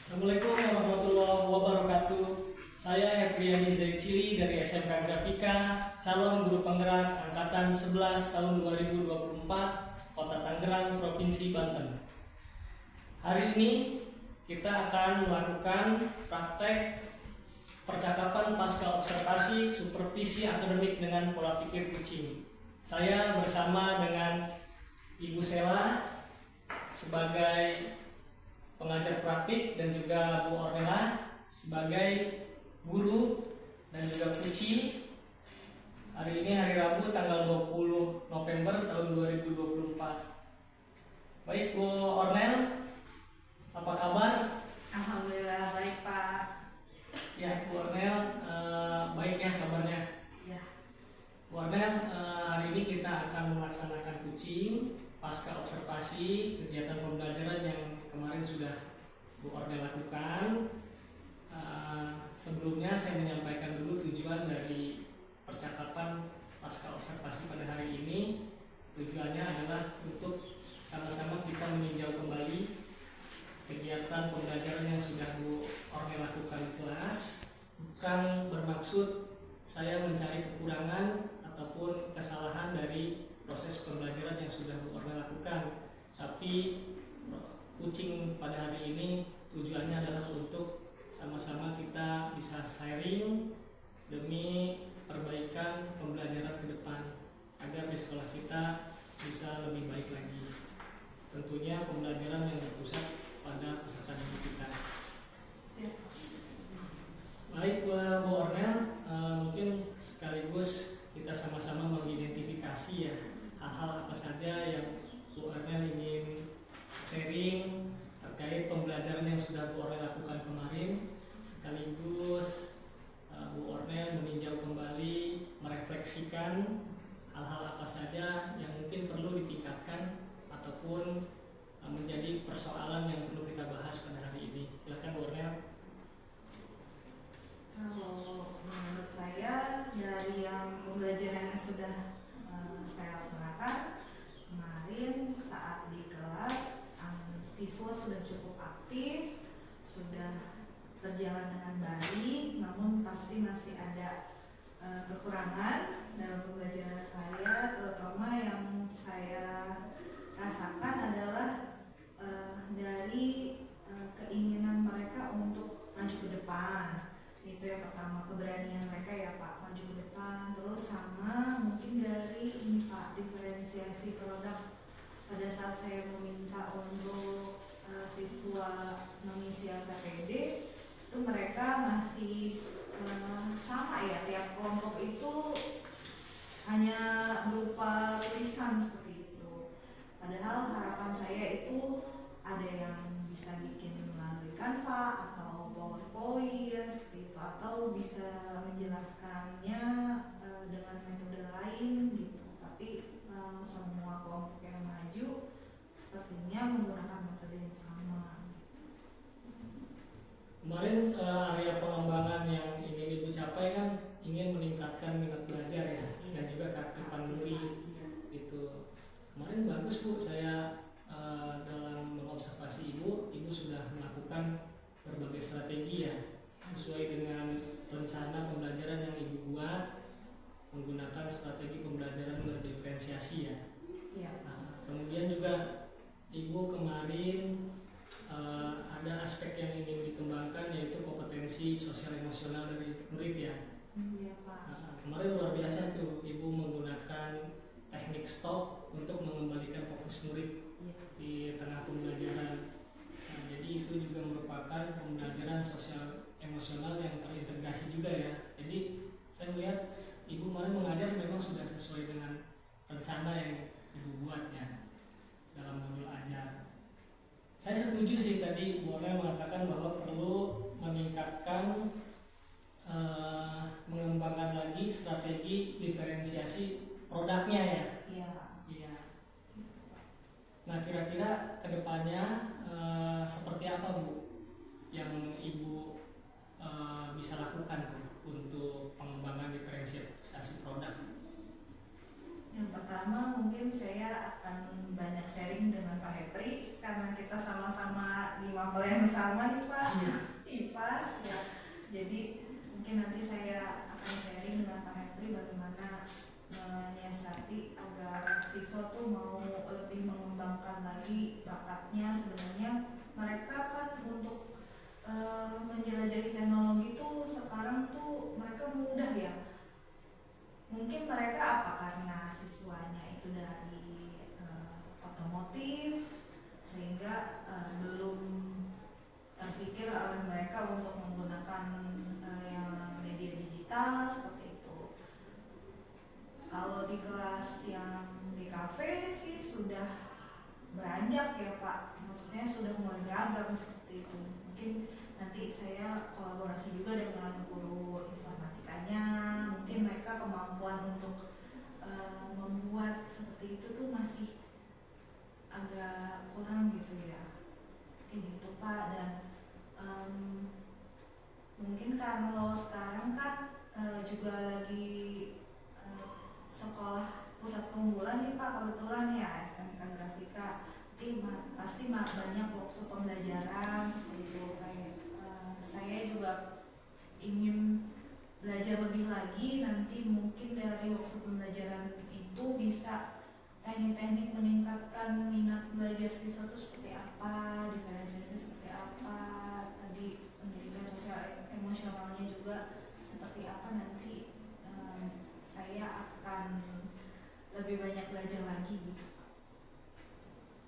Assalamualaikum warahmatullahi wabarakatuh. Saya Hepriani Zaicili dari SMK Grafika, calon guru penggerak angkatan 11 tahun 2024, Kota Tangerang, Provinsi Banten. Hari ini kita akan melakukan praktek percakapan pasca observasi supervisi akademik dengan pola pikir kucing. Saya bersama dengan Ibu Sela sebagai pengajar praktik dan juga Bu Ornella sebagai guru dan juga Puci. Hari ini hari Rabu tanggal 20 November tahun 2024. Baik Bu Ornel, apa kabar? Alhamdulillah baik Pak. Ya Bu Ornel, baik ya kabarnya. Ya. Bu Ornel, hari ini kita akan melaksanakan kucing pasca observasi kegiatan pembelajaran yang kemarin sudah Bu Ornel lakukan. Sebelumnya saya menyampaikan dulu tujuan dari percakapan pasca observasi pada hari ini. Tujuannya adalah untuk sama-sama kita meninjau kembali kegiatan pembelajaran yang sudah Bu Ornel lakukan di kelas. Bukan bermaksud saya mencari kekurangan ataupun kesalahan dari proses pembelajaran yang sudah Bu Ornel lakukan, tapi kucing pada hari ini tujuannya adalah untuk sama-sama kita bisa sharing demi perbaikan pembelajaran ke depan agar di sekolah kita bisa lebih baik lagi. Tentunya pembelajaran yang berpusat pada peserta didik kita. Siap. Baik Bu Ornel, mungkin sekaligus kita sama-sama mengidentifikasi ya hal-hal apa saja yang Bu Ornel ingin sharing terkait pembelajaran yang sudah Bu Ornel lakukan kemarin, sekaligus Bu Ornel meninjau kembali, merefleksikan hal-hal apa saja yang mungkin perlu ditingkatkan ataupun menjadi persoalan yang perlu kita bahas pada hari ini. Silakan Bu Ornel. Kalau menurut saya dari yang pembelajaran yang sudah saya laksanakan kemarin saat di kelas, siswa sudah cukup aktif, sudah berjalan dengan baik, namun pasti masih ada kekurangan dalam pembelajaran saya, terutama yang saya rasakan adalah dari keinginan mereka untuk maju ke depan. Itu yang pertama, keberanian mereka ya Pak, maju ke depan. Terus sama mungkin dari ini Pak, diferensiasi produk. Pada saat saya meminta untuk siswa mengisi LKPD, itu mereka masih sama ya, tiap kelompok itu hanya berupa tulisan seperti itu. Padahal harapan saya itu ada yang bisa bikin melalui Canva atau PowerPoint seperti itu, atau bisa menjelaskannya dengan metode lain gitu. Tapi semua kelompok yang maju sepertinya menggunakan metode yang sama. Kemarin area pengembangan yang ingin Ibu capai kan ingin meningkatkan minat belajar ya, dan juga keaktifan diri gitu. Kemarin bagus Bu, saya dalam mengobservasi Ibu sudah melakukan berbagai strategi ya, sesuai dengan rencana pembelajaran yang Ibu buat, menggunakan strategi pembelajaran berdiferensiasi ya. Ya. Kemudian juga Ibu kemarin ada aspek yang ingin dikembangkan, yaitu kompetensi sosial emosional dari murid ya. Iya Pak. Kemarin luar biasa tuh Ibu menggunakan teknik stop untuk mengembalikan fokus murid di tengah pembelajaran. Jadi itu juga merupakan pembelajaran sosial emosional yang terintegrasi juga ya. Jadi saya melihat Ibu kemarin mengajar memang sudah sesuai dengan rencana yang Ibu buat ya dalam modul ajar. Saya setuju sih tadi Bu Ornel mengatakan bahwa perlu meningkatkan, mengembangkan lagi strategi diferensiasi produknya ya. Iya. Iya. Nah kira-kira kedepannya seperti apa Bu yang Ibu bisa lakukan tuh untuk pengembangan diferensiasi produk? Yang pertama mungkin saya akan banyak sharing dengan Pak Hepri karena kita sama-sama di mapel yang sama nih Pak, IPAS ya. Jadi mungkin nanti saya akan sharing dengan Pak Hepri bagaimana menyiasati agar siswa tuh mau lebih mengembangkan lagi bakatnya. Sebenarnya mereka kan untuk menjelajahi teknologi tuh sekarang tuh mereka mudah ya. Mungkin mereka apa karena siswanya itu dari otomotif sehingga belum terpikir oleh mereka untuk menggunakan yang media digital seperti itu. Kalau di kelas yang di kafe sih sudah beranjak ya Pak, maksudnya sudah mulai beragam seperti itu. Mungkin nanti saya kolaborasi juga dengan guru informatikanya, mungkin mereka kemampuan untuk membuat seperti itu tuh masih agak kurang gitu ya, mungkin itu Pak. Dan mungkin kalau sekarang kan juga lagi sekolah pusat keunggulan nih Pak, kebetulan ya SMK Grafika, pasti banyak workshop pembelajaran seperti itu. Kayak saya juga ingin belajar lebih lagi, nanti mungkin dari workshop pembelajaran itu bisa teknik-teknik meningkatkan minat belajar siswa itu seperti apa, diferensiasi seperti apa, tadi pendidikan sosial emosionalnya juga seperti apa. Nanti saya akan lebih banyak belajar lagi gitu.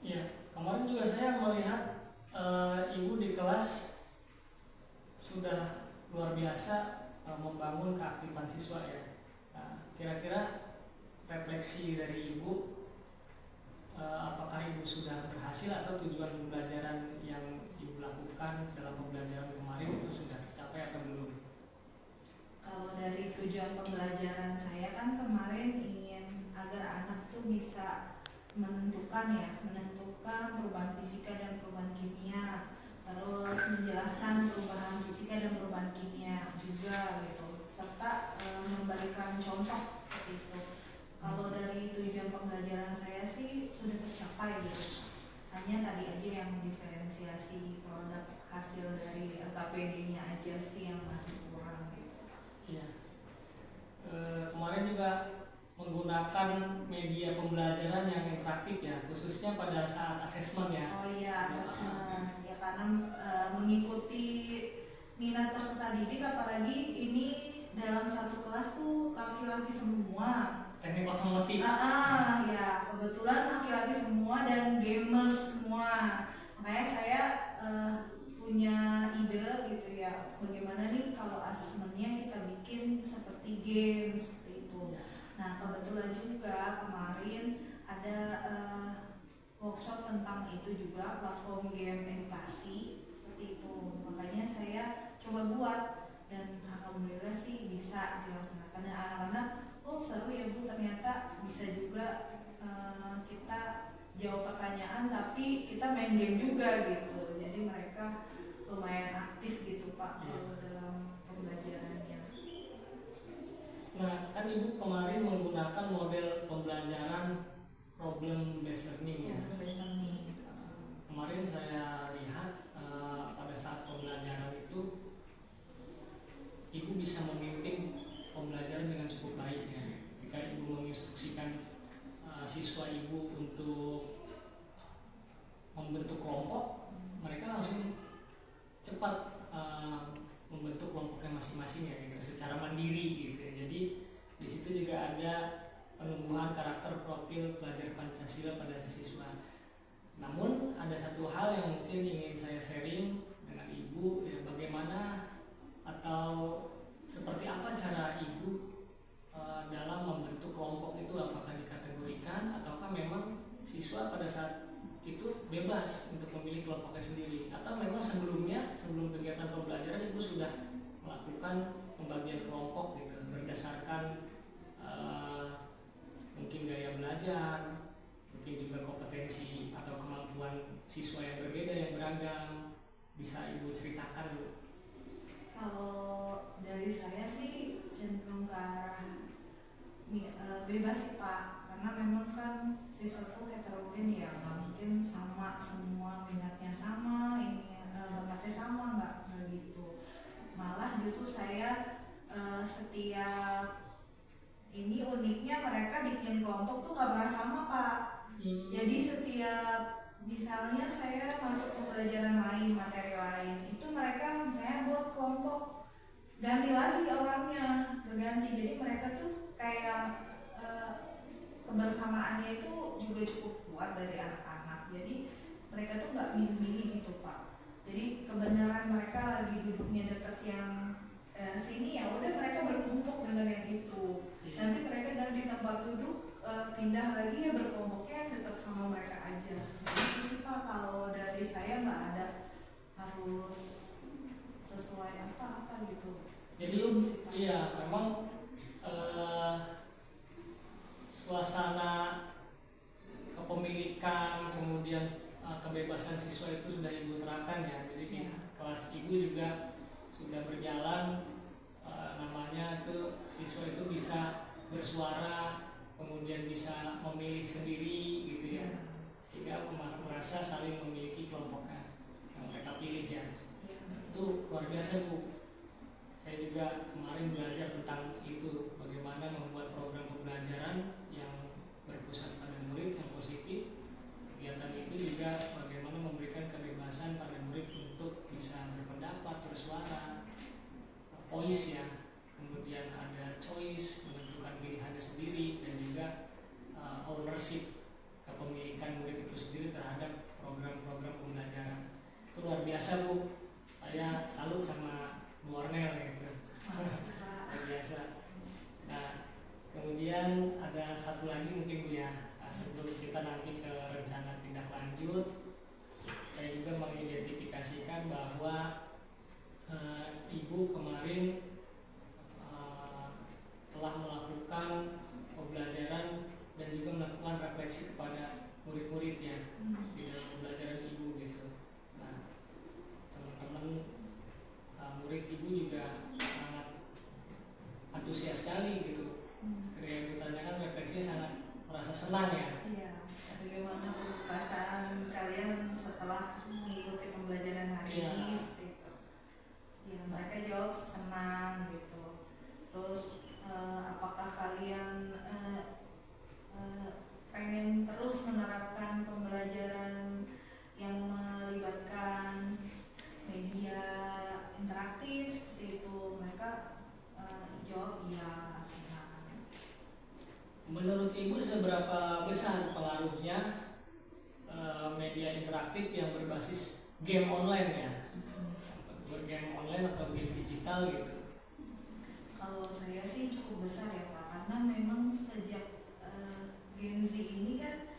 Iya, kemarin juga saya melihat ibu di kelas sudah luar biasa membangun keaktifan siswa ya. Nah, kira-kira refleksi dari ibu, apakah ibu sudah berhasil atau tujuan pembelajaran yang ibu lakukan dalam pembelajaran kemarin itu sudah tercapai atau belum? Kalau dari tujuan pembelajaran saya kan kemarin ingin agar anak tuh bisa menentukan perubahan fisika dan perubahan kimia, terus menjelaskan perubahan fisika dan perubahan kimia juga gitu, serta memberikan contoh seperti itu. Kalau dari tujuan pembelajaran saya sih sudah tercapai gitu. Hanya tadi aja yang diferensiasi produk hasil dari LKPD-nya aja sih yang masih kurang gitu. Iya. Kemarin juga menggunakan media pembelajaran yang interaktif ya, khususnya pada saat asesmen ya. Oh iya, asesmen ya, karena mengikuti minat peserta didik, apalagi ini dalam satu kelas tuh laki-laki semua. Teknik otomotif. Ya kebetulan laki-laki semua dan gamers semua. Makanya saya punya ide gitu ya, bagaimana nih kalau asesmennya kita bikin seperti game seperti itu. Nah kebetulan juga kemarin ada workshop tentang itu juga, platform game edukasi seperti itu. Makanya saya coba buat dan alhamdulillah sih bisa dilaksanakan. Dan anak-anak, oh seru ya Bu, ternyata bisa juga kita jawab pertanyaan tapi kita main game juga gitu. Jadi mereka lumayan aktif gitu Pak dalam pembelajarannya. Nah, kan Ibu kemarin menggunakan model pembelajaran problem based learning ya. Based learning. Kemarin saya lihat pada saat pembelajaran itu Ibu bisa memimpin pembelajaran dengan cukup baik ya. Ketika Ibu menginstruksikan siswa Ibu untuk membentuk kelompok, mereka langsung cepat membentuk kelompoknya masing-masing ya gitu, secara mandiri gitu ya. Jadi di situ juga ada penumbuhan karakter profil pelajar Pancasila pada siswa. Namun ada satu hal yang mungkin ingin saya sharing dengan Ibu ya, bagaimana atau seperti apa cara Ibu dalam membentuk kelompok itu, apakah dikategorikan ataukah memang siswa pada saat itu bebas untuk memilih kelompoknya sendiri, atau memang sebelumnya sebelum kegiatan pembelajaran Ibu sudah melakukan pembagian kelompok gitu berdasarkan mungkin gaya belajar, mungkin juga kompetensi atau kemampuan siswa yang berbeda yang beragam. Bisa Ibu ceritakan Bu? Kalau dari saya sih cenderung ke arah bebas sih Pak, karena memang kan kan siswa tuh heterogen ya, nggak mungkin sama semua minatnya sama, ini bakatnya sama, nggak gitu. Malah justru saya setiap ini uniknya mereka bikin kelompok tuh nggak pernah sama Pak. Jadi setiap misalnya saya masuk pembelajaran lain, materi lain, itu mereka misalnya buat kelompok ganti lagi orangnya, berganti. Jadi mereka tuh kayak kebersamaannya itu juga cukup kuat dari anak-anak. Jadi mereka tuh nggak milih-milih gitu Pak. Jadi kebenaran mereka lagi duduknya deket yang sini, ya udah mereka berkumpul dengan yang itu. Nanti mereka ganti tempat duduk, pindah lagi ya berkelompoknya dekat sama mereka aja. Itu sih Pak, kalau dari saya nggak ada harus sesuai apa-apa gitu. Jadi iya memang suasana kepemilikan kemudian kebebasan siswa itu sudah Ibu terapkan ya. Jadi di kelas Ibu juga sudah berjalan, namanya itu siswa itu bisa bersuara, kemudian bisa memilih sendiri gitu ya, sehingga merasa saling memiliki kelompoknya yang mereka pilih ya. Itu luar biasa Bu. Saya juga kemarin belajar tentang itu, bagaimana membuat program pembelajaran yang berpusat pada murid yang positif. Kegiatan itu juga bagaimana memberikan kebebasan pada murid untuk bisa berpendapat, bersuara, voice ya, kemudian ada choice, menentukan pilihannya sendiri, dan juga ownership, kepemilikan murid itu sendiri terhadap program-program pembelajaran. Itu luar biasa Bu. Saya salut sama Bu Ornel gitu. Luar biasa. Nah, kemudian ada satu lagi mungkin Bu ya, sebelum kita nanti ke rencana tindak lanjut, saya juga mengidentifikasikan bahwa Ibu kemarin telah melakukan pembelajaran dan juga melakukan refleksi kepada murid-murid ya di dalam pembelajaran Ibu gitu. Nah, teman-teman murid Ibu juga sangat antusias sekali gitu. Ketika ditanyakan refleksinya sangat merasa senang ya. Iya. Bagaimana perasaan kalian setelah mengikuti pembelajaran hari ini seperti itu? Ya, mereka jawab senang gitu. Terus apakah kalian pengen terus menerapkan pembelajaran yang melibatkan media interaktif seperti itu? Mereka jawab iya, senang. Menurut Ibu seberapa besar pengaruhnya media interaktif yang berbasis game online ya? Game online atau game digital gitu? Kalau saya sih cukup besar ya Pak, karena memang sejak Gen Z ini kan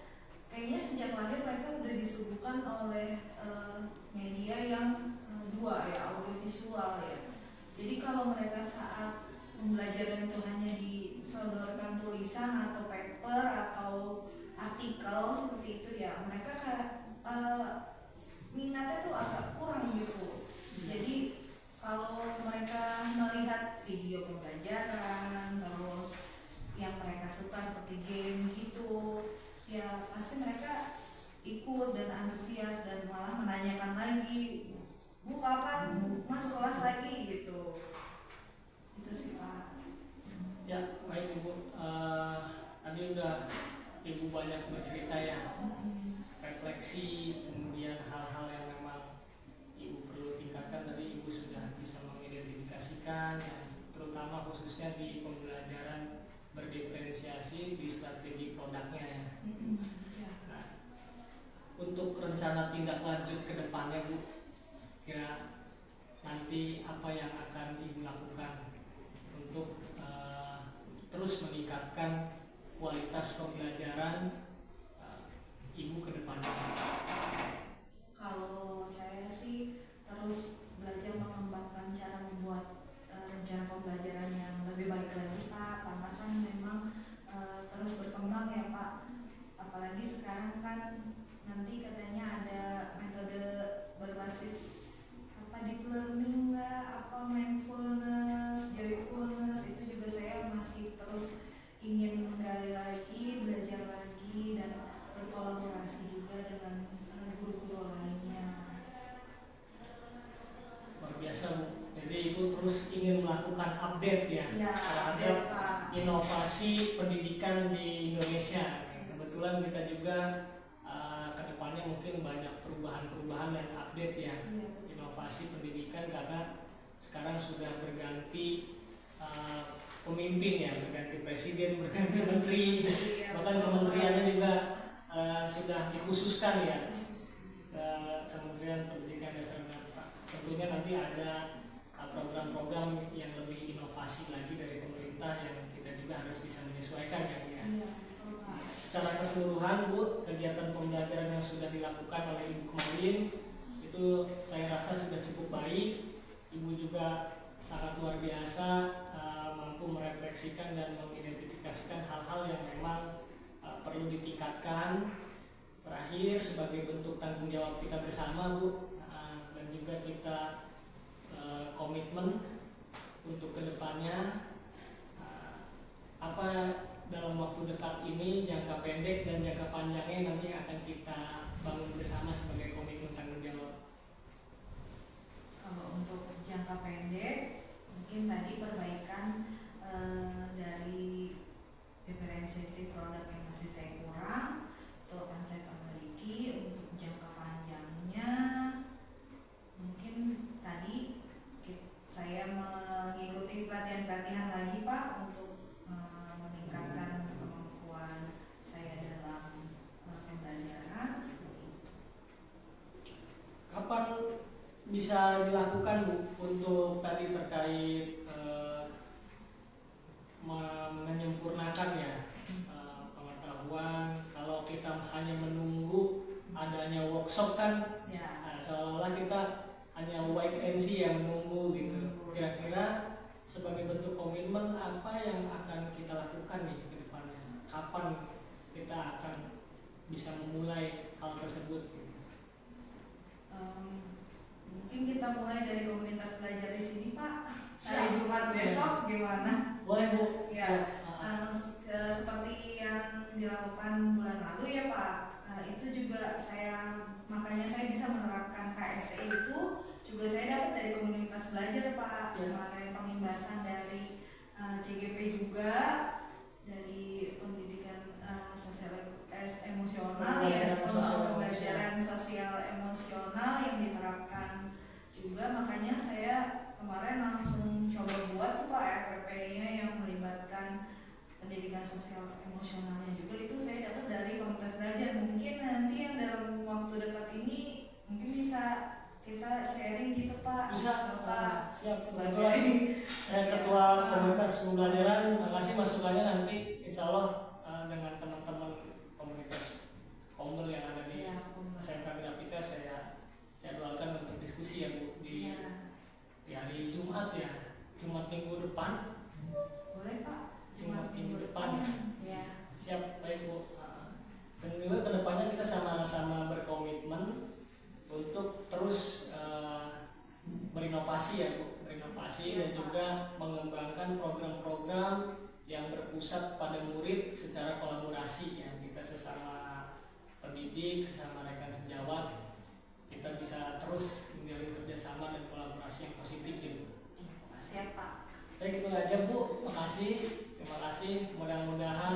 kayaknya sejak lahir mereka udah disuguhkan oleh media yang dua ya, audiovisual ya. Jadi kalau mereka saat pembelajaran itu hanya disodorkan tulisan atau paper atau artikel seperti itu ya, mereka kayak minatnya tuh agak kurang gitu. Jadi kalau mereka melihat video pembelajaran terus yang mereka suka seperti game gitu, ya pasti mereka ikut dan antusias dan malah menanyakan lagi, Bu kapan masuk kelas lagi gitu. Itu sih Pak. Ya baik Ibu, tadi udah Ibu banyak bercerita ya, refleksi, kemudian hal-hal yang memang Ibu perlu tingkatkan. Tadi Ibu sudah bisa mengidentifikasikan, terutama khususnya di pembelajaran berdiferensiasi di strategi produknya ya. Nah, untuk rencana tindak lanjut ke depannya Bu, kira nanti apa yang akan Ibu lakukan untuk terus meningkatkan kualitas pembelajaran Ibu ke depannya? Kalau saya sih terus belajar mengembangkan cara membuat rencana pembelajaran yang lebih baik lagi Pak, karena kan memang terus berkembang ya Pak. Apalagi sekarang kan nanti katanya ada metode berbasis deep learning lah, mindfulness, joyfulness, itu juga saya masih terus ingin menggali lagi, belajar lagi terus ingin melakukan update ya, Ya, terhadap update, Pak. inovasi pendidikan di Indonesia. Kebetulan kita juga kedepannya mungkin banyak perubahan-perubahan dan update ya, Iya, inovasi pendidikan, karena sekarang sudah berganti pemimpin ya, berganti presiden, berganti menteri, Iya, bahkan betul, kementeriannya juga sudah dikhususkan ya, Khusus. Kementerian Pendidikan Dasar dan tentunya nanti ada program-program yang lebih inovasi lagi dari pemerintah yang kita juga harus bisa menyesuaikan ya, Bu, ya. Iya, betul, Pak. Secara keseluruhan Bu, kegiatan pembelajaran yang sudah dilakukan oleh Ibu kemarin itu saya rasa sudah cukup baik. Ibu juga sangat luar biasa mampu merefleksikan dan mengidentifikasikan hal-hal yang memang perlu ditingkatkan. Terakhir, sebagai bentuk tanggung jawab kita bersama Bu, dan juga kita komitmen untuk kedepannya, apa dalam waktu dekat ini, jangka pendek dan jangka panjangnya nanti akan kita bangun bersama sebagai komitmen tanggung jawab. Kalau untuk jangka pendek, mungkin tadi perbaikan dari diferensiasi produk yang masih saya kurang, itu akan saya perbaiki. Untuk jangka panjangnya, mungkin tadi saya mengikuti pelatihan-pelatihan lagi Pak untuk meningkatkan kemampuan saya dalam pembelajaran seperti itu. Kapan bisa dilakukan Bu untuk tadi terkait menyempurnakan ya pengetahuan? Kalau kita hanya menunggu adanya workshop kan, Ya, seolah-olah kita hanya wait and see yang menunggu gitu. Kira-kira sebagai bentuk komitmen apa yang akan kita lakukan nih ke depannya? Kapan kita akan bisa memulai hal tersebut? Gitu? mungkin kita mulai dari komunitas belajar di sini Pak. Hari Siap. Jumat besok gimana? Boleh Bu? Ya, seperti yang dilakukan bulan lalu ya Pak. Itu juga makanya saya bisa menerapkan KSE itu juga saya dapat dari komunitas belajar Pak. Ya. Kemarin pengimbasan dari CGP juga, dari pendidikan sosial emosional ya, pembelajaran sosial emosional yang diterapkan juga. Makanya saya kemarin langsung coba buat tuh Pak RPP-nya yang melibatkan pendidikan sosial emosionalnya juga. Itu saya dapat dari komunitas belajar. Mungkin nanti yang dalam waktu dekat ini mungkin bisa kita sharing gitu Pak. Bisa Bapak siap sebagai ketua komunitas pembelajaran. Makasih masukannya, nanti insya Allah dengan teman-teman komunitas Komber yang ada di SMK Grafika saya jadwalkan untuk diskusi ya Bu di hari Jumat ya, Jumat minggu depan. Boleh Pak. Jumat minggu depan ya. Siap, baik Bu. Dan juga kedepannya kita sama-sama berkomitmen untuk terus berinovasi ya Bu, berinovasi dan juga mengembangkan program-program yang berpusat pada murid secara kolaborasi ya. Kita sesama pendidik, sesama rekan sejawat, kita bisa terus menjalin kerjasama dan kolaborasi yang positif ya Bu. Siap Pak. Baik, itu aja Bu, makasih, terima kasih. Mudah-mudahan